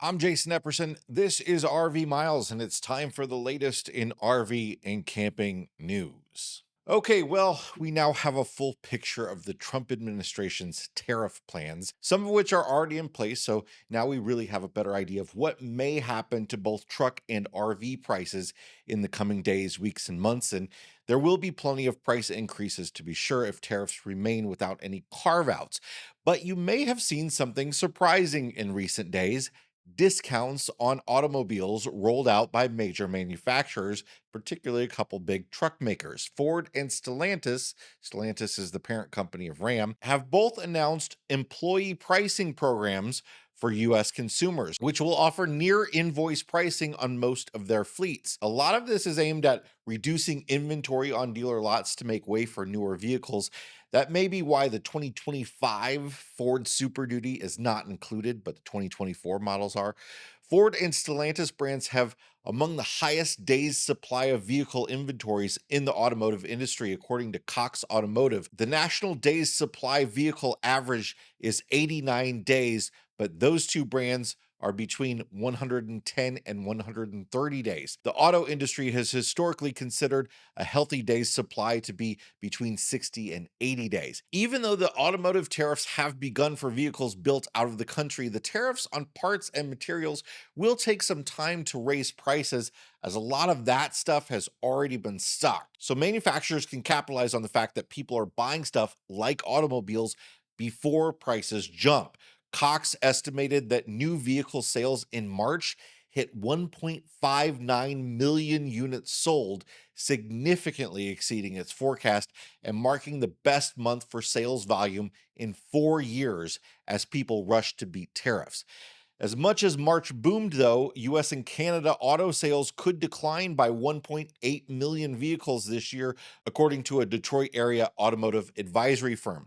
I'm Jason Epperson. This is RV Miles, and it's time for the latest in RV and camping news. Okay, well, we now have a full picture of the Trump administration's tariff plans, some of which are already in place. So now we really have a better idea of what may happen to both truck and RV prices in the coming days, weeks, and months. And there will be plenty of price increases to be sure if tariffs remain without any carve outs. But you may have seen something surprising in recent days. Discounts on automobiles rolled out by major manufacturers, particularly a couple big truck makers. Ford and Stellantis is the parent company of Ram, have both announced employee pricing programs for US consumers, which will offer near invoice pricing on most of their fleets. A lot of this is aimed at reducing inventory on dealer lots to make way for newer vehicles. That may be why the 2025 Ford Super Duty is not included, but the 2024 models are. Ford and Stellantis brands have among the highest days supply of vehicle inventories in the automotive industry, according to Cox Automotive. The national days supply vehicle average is 89 days, but those two brands are between 110 and 130 days. The auto industry has historically considered a healthy day's supply to be between 60 and 80 days. Even though the automotive tariffs have begun for vehicles built out of the country, the tariffs on parts and materials will take some time to raise prices, as a lot of that stuff has already been stocked. So manufacturers can capitalize on the fact that people are buying stuff like automobiles before prices jump. Cox estimated that new vehicle sales in March hit 1.59 million units sold, significantly exceeding its forecast and marking the best month for sales volume in 4 years as people rushed to beat tariffs. As much as March boomed, though, US and Canada auto sales could decline by 1.8 million vehicles this year, according to a Detroit area automotive advisory firm.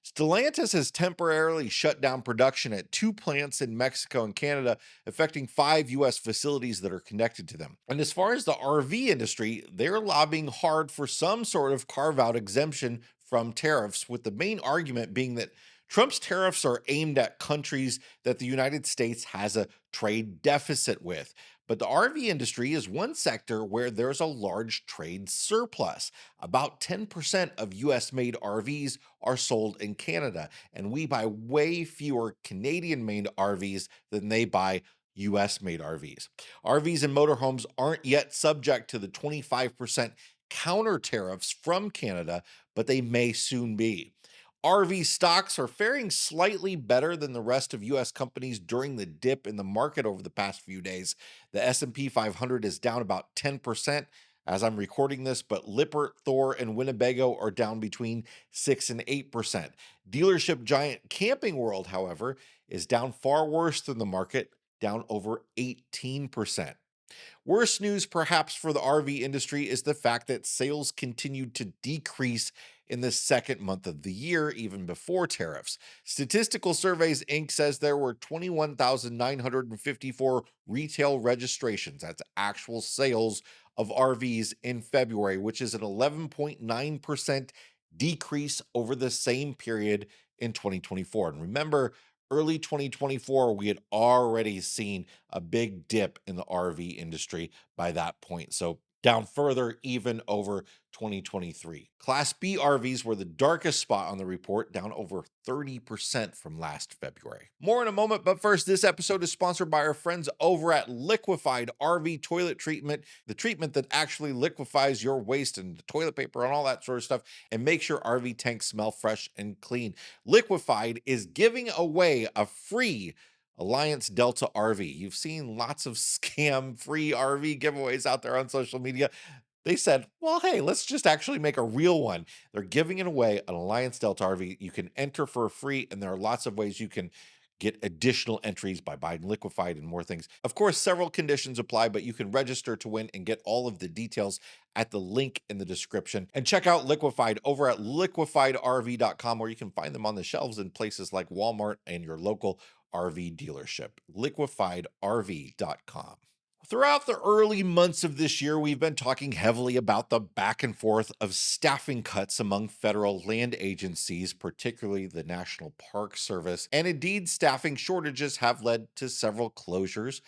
Stellantis has temporarily shut down production at two plants in Mexico and Canada, affecting 5 US facilities that are connected to them. And as far as the RV industry, they're lobbying hard for some sort of carve out exemption from tariffs, with the main argument being that Trump's tariffs are aimed at countries that the United States has a trade deficit with. But the RV industry is one sector where there's a large trade surplus. About 10% of US made RVs are sold in Canada, and we buy way fewer Canadian made RVs than they buy US made RVs. RVs and motorhomes aren't yet subject to the 25% counter tariffs from Canada, but they may soon be. RV stocks are faring slightly better than the rest of US companies during the dip in the market over the past few days. The S&P 500 is down about 10% as I'm recording this, but Lippert, Thor, and Winnebago are down between 6 and 8%. Dealership giant Camping World, however, is down far worse than the market, down over 18%. Worse news, perhaps, for the RV industry is the fact that sales continued to decrease in the second month of the year, even before tariffs. Statistical Surveys Inc. says there were 21,954 retail registrations. That's actual sales of RVs in February, which is an 11.9% decrease over the same period in 2024. And remember, early 2024, we had already seen a big dip in the RV industry by that point. So down further, even over 2023. Class B RVs were the darkest spot on the report, down over 30% from last February. More in a moment, but first, this episode is sponsored by our friends over at Liquefied RV Toilet Treatment, the treatment that actually liquefies your waste and toilet paper and all that sort of stuff and makes your RV tanks smell fresh and clean. Liquefied is giving away a free Alliance Delta RV. You've seen lots of scam free RV giveaways out there on social media. They said, well, hey, let's just actually make a real one. They're giving it away, an Alliance Delta RV. You can enter for free, and there are lots of ways you can get additional entries by buying Liquefied and more things. Of course, several conditions apply, but you can register to win and get all of the details at the link in the description. And check out Liquefied over at liquefiedrv.com, where you can find them on the shelves in places like Walmart and your local RV dealership. Liquefiedrv.com. Throughout the early months of this year, we've been talking heavily about the back and forth of staffing cuts among federal land agencies, particularly the National Park Service. And indeed, staffing shortages have led to several closures,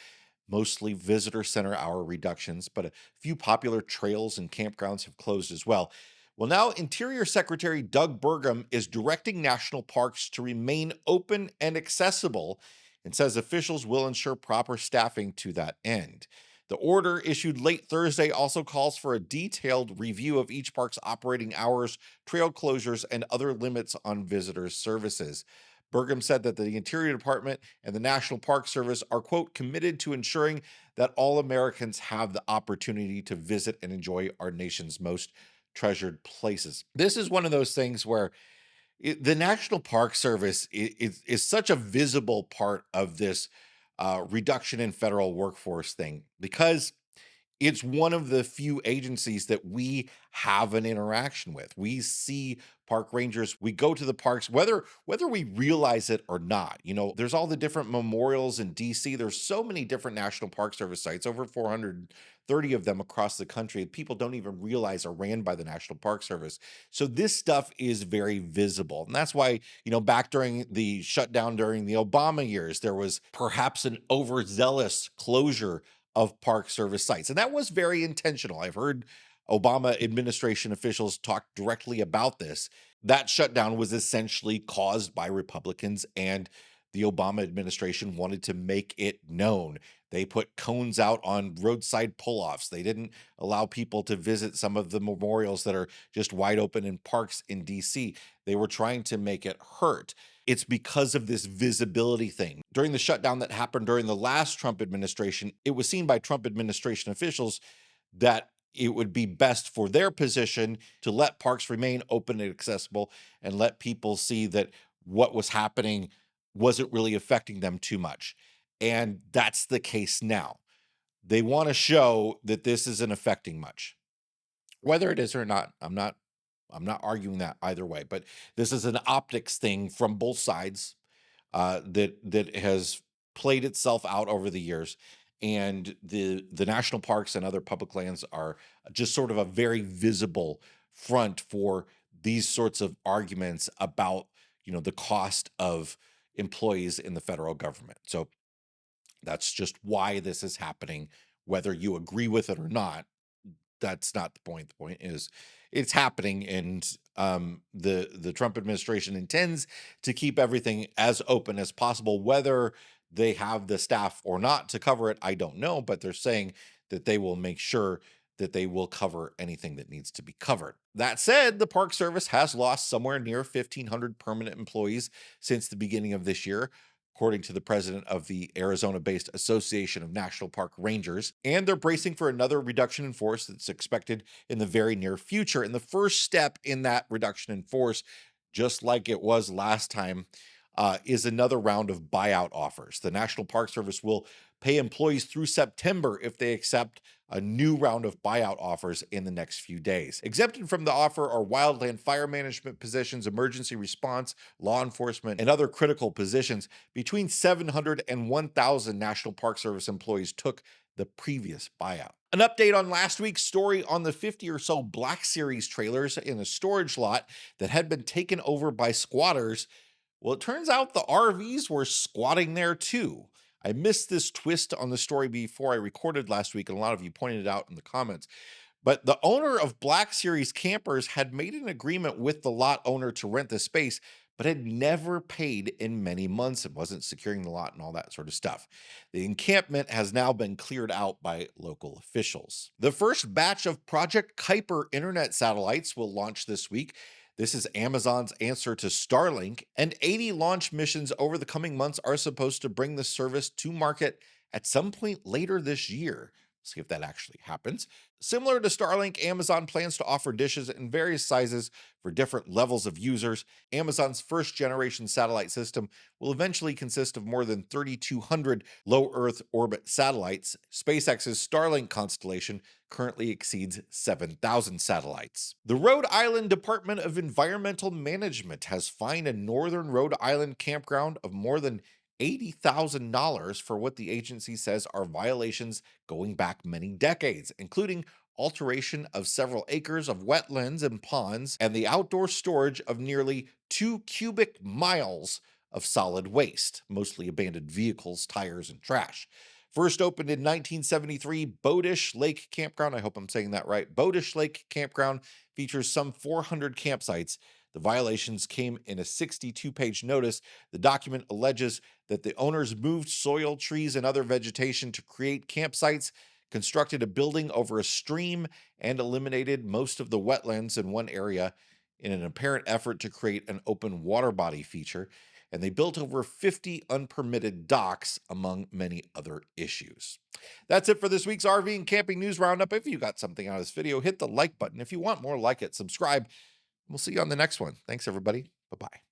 mostly visitor center hour reductions, but a few popular trails and campgrounds have closed as well. Well, now Interior Secretary Doug Burgum is directing national parks to remain open and accessible and says officials will ensure proper staffing to that end. The order issued late Thursday also calls for a detailed review of each park's operating hours, trail closures, and other limits on visitors' services. Burgum said that the Interior Department and the National Park Service are, quote, committed to ensuring that all Americans have the opportunity to visit and enjoy our nation's most treasured places. This is one of those things where the National Park Service is such a visible part of this reduction in federal workforce thing because it's one of the few agencies that we have an interaction with. We see park rangers, we go to the parks, whether we realize it or not. You know, there's all the different memorials in DC. There's so many different National Park Service sites, over 430 of them across the country. People don't even realize are ran by the National Park Service. So this stuff is very visible. And that's why, back during the shutdown during the Obama years, there was perhaps an overzealous closure of Park Service sites. And that was very intentional. I've heard Obama administration officials talk directly about this. That shutdown was essentially caused by Republicans, and the Obama administration wanted to make it known. They put cones out on roadside pull-offs. They didn't allow people to visit some of the memorials that are just wide open in parks in DC. They were trying to make it hurt. It's because of this visibility thing. During the shutdown that happened during the last Trump administration, it was seen by Trump administration officials that it would be best for their position to let parks remain open and accessible and let people see that what was happening wasn't really affecting them too much. And that's the case now. They want to show that this isn't affecting much. Whether it is or not, I'm not arguing that either way, but this is an optics thing from both sides that has played itself out over the years. And the national parks and other public lands are just sort of a very visible front for these sorts of arguments about the cost of employees in the federal government. So that's just why this is happening, whether you agree with it or not. That's not the point. The point is it's happening, and the Trump administration intends to keep everything as open as possible. Whether they have the staff or not to cover it, I don't know, but they're saying that they will make sure that they will cover anything that needs to be covered. That said, the Park Service has lost somewhere near 1,500 permanent employees since the beginning of this year, according to the president of the Arizona-based Association of National Park Rangers, and they're bracing for another reduction in force that's expected in the very near future. And the first step in that reduction in force, just like it was last time, is another round of buyout offers. The National Park Service will pay employees through September if they accept a new round of buyout offers in the next few days. Exempted from the offer are wildland fire management positions, emergency response, law enforcement, and other critical positions. Between 700 and 1,000 National Park Service employees took the previous buyout. An update on last week's story on the 50 or so Black Series trailers in a storage lot that had been taken over by squatters. Well, it turns out the RVs were squatting there too. I missed this twist on the story before I recorded last week, and a lot of you pointed it out in the comments. But the owner of Black Series campers had made an agreement with the lot owner to rent the space, but had never paid in many months and wasn't securing the lot and all that sort of stuff. The encampment has now been cleared out by local officials. The first batch of Project Kuiper internet satellites will launch this week. This is Amazon's answer to Starlink, and 80 launch missions over the coming months are supposed to bring the service to market at some point later this year. See if that actually happens. Similar to Starlink, Amazon plans to offer dishes in various sizes for different levels of users. Amazon's first generation satellite system will eventually consist of more than 3,200 low Earth orbit satellites. SpaceX's Starlink constellation currently exceeds 7,000 satellites. The Rhode Island Department of Environmental Management has fined a northern Rhode Island campground of more than $80,000 for what the agency says are violations going back many decades, including alteration of several acres of wetlands and ponds and the outdoor storage of nearly 2 cubic miles of solid waste, mostly abandoned vehicles, tires, and trash. First opened in 1973, Bodish Lake Campground, I hope I'm saying that right. Bodish Lake Campground features some 400 campsites. The violations came in a 62-page notice. The document alleges that the owners moved soil, trees, and other vegetation to create campsites, constructed a building over a stream, and eliminated most of the wetlands in one area in an apparent effort to create an open water body feature. And they built over 50 unpermitted docks, among many other issues. That's it for this week's RV and Camping News Roundup. If you got something out of this video, hit the like button. If you want more, like it, subscribe. We'll see you on the next one. Thanks, everybody. Bye-bye.